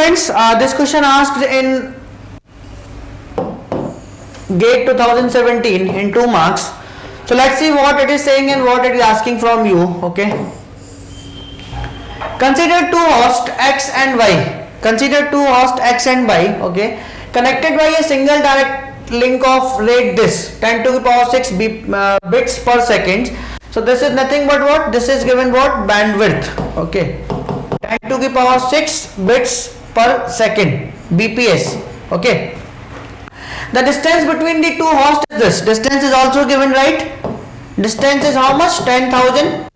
students, this question asked in GATE 2017 in 2 marks. So let's see what it is saying and what it is asking from you. Okay. Consider two hosts x and y. Consider two hosts x and y. Okay. Connected by a single direct link of rate this 10 to the power 6 bits per second. So this is nothing but what? This is given what? Bandwidth. Okay. 10 to the power 6 bits per second, BPS. Okay. The distance between the two hosts is this. Distance is also given, right? Distance is how much? 10,000.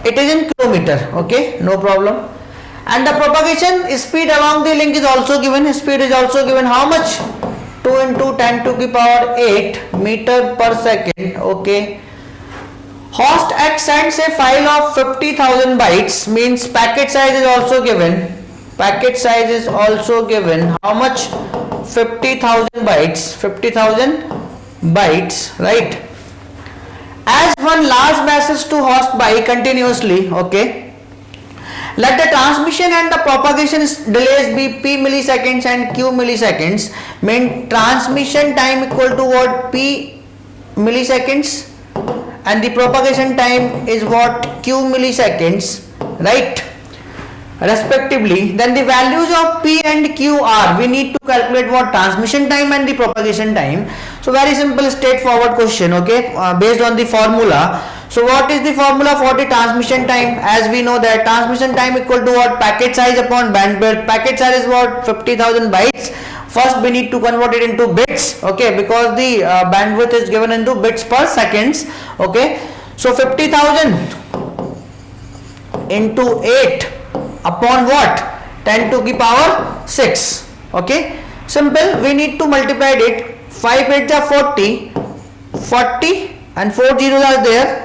It is in kilometer. Okay, no problem. And the propagation speed along the link is also given. Speed is also given. How much? 2 into 10 to the power 8 meter per second. Okay. Host X sends a file of 50,000 bytes. Means packet size is also given. Packet size is also given. How much? 50,000 bytes. 50,000 bytes, right? As one large message to host by continuously. Okay. Let the transmission and the propagation delays be p milliseconds and q milliseconds. Mean transmission time equal to what? P milliseconds, and the propagation time is what? Q milliseconds, right? Respectively. Then the values of P and Q are, we need to calculate what? Transmission time and the propagation time. So very simple straightforward question. Okay, based on the formula. So what is the formula for the transmission time? As we know that transmission time equal to what? Packet size upon bandwidth. Packet size is what? 50,000 bytes. First we need to convert it into bits. Okay, because the bandwidth is given into bits per seconds. Okay, so 50,000 into 8 upon what? 10 to the power 6. Okay, simple. We need to multiply it. 5 8 are 40, 40 and 4 zeros are there.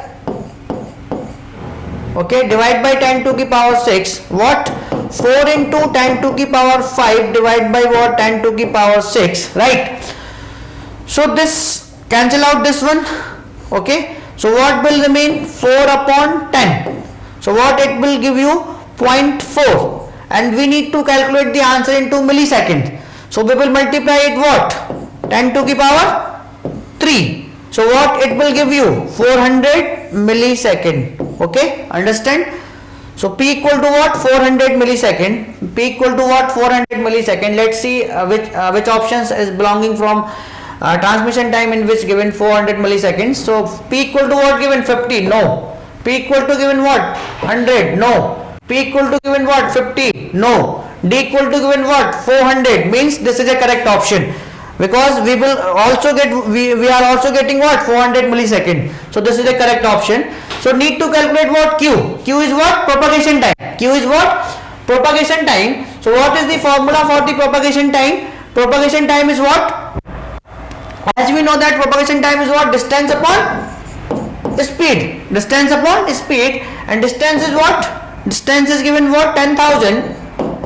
Okay, divide by 10 to the power 6. What? 4 into 10 to the power 5 divided by what? 10 to the power 6, right? So this cancel out this one. Okay, so what will remain? 4 upon 10. So what it will give you? 0.4, and we need to calculate the answer into millisecond. So we will multiply it what? 10 to the power 3. So what it will give you? 400 millisecond. Okay, understand? So P equal to what? 400 millisecond. P equal to what? 400 millisecond. Let's see which options is belonging from transmission time in which given 400 milliseconds. So P equal to what given? 50. No. P equal to given what? 100. No. P equal to given what? 50. No. D equal to given what? 400. Means this is a correct option, because we will also get, we are also getting what? 400 millisecond. So this is the correct option. So need to calculate what? Q. Q is what? Propagation time. Q is what? Propagation time. So what is the formula for the propagation time? Propagation time is what? As we know that propagation time is what? Distance upon speed. Distance upon speed, and distance is what? Distance is given what? 10,000,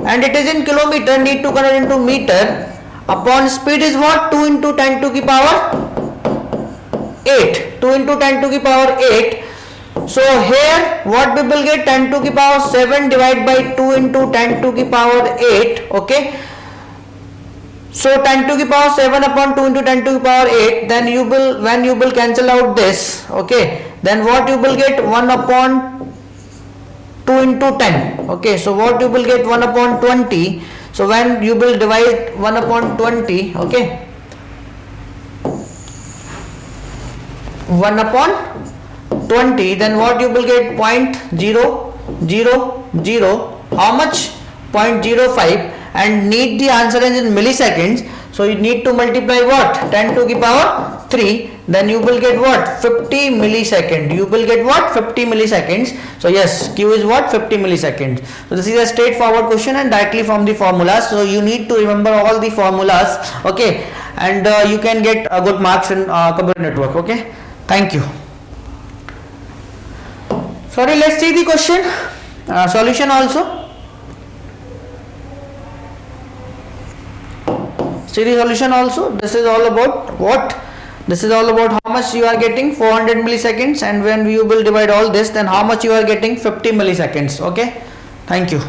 and it is in kilometer. Need to convert into meter. Upon speed is what? 2 into 10 to the power 8. 2 into 10 to the power 8. So here what we will get? 10 to the power 7 divided by 2 into 10 to the power 8. Okay. So 10 to the power 7 upon 2 into 10 to the power 8. Then you will, when you will cancel out this, okay, then what you will get? 1 upon 2 into 10. Okay, so what you will get? 1 upon 20. So when you will divide 1 upon 20, okay, 1 upon 20, then what you will get? 0.000, how much? 0.05, and need the answer is in milliseconds. So you need to multiply what? 10 to the power 3. Then you will get what? 50 millisecond. You will get what? 50 milliseconds. So yes, Q is what? 50 milliseconds. So this is a straightforward question and directly from the formulas. So you need to remember all the formulas. Okay, and you can get good marks in computer network. Okay, thank you. Sorry, let's see the question solution also. See the solution also. This is all about what? This is all about how much you are getting, 400 milliseconds, and when you will divide all this, then how much you are getting, 50 milliseconds. Okay, thank you.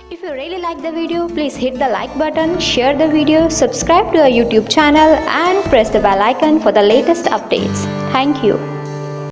If you really like the video, please hit the like button, share the video, subscribe to our YouTube channel and press the bell icon for the latest updates. Thank you.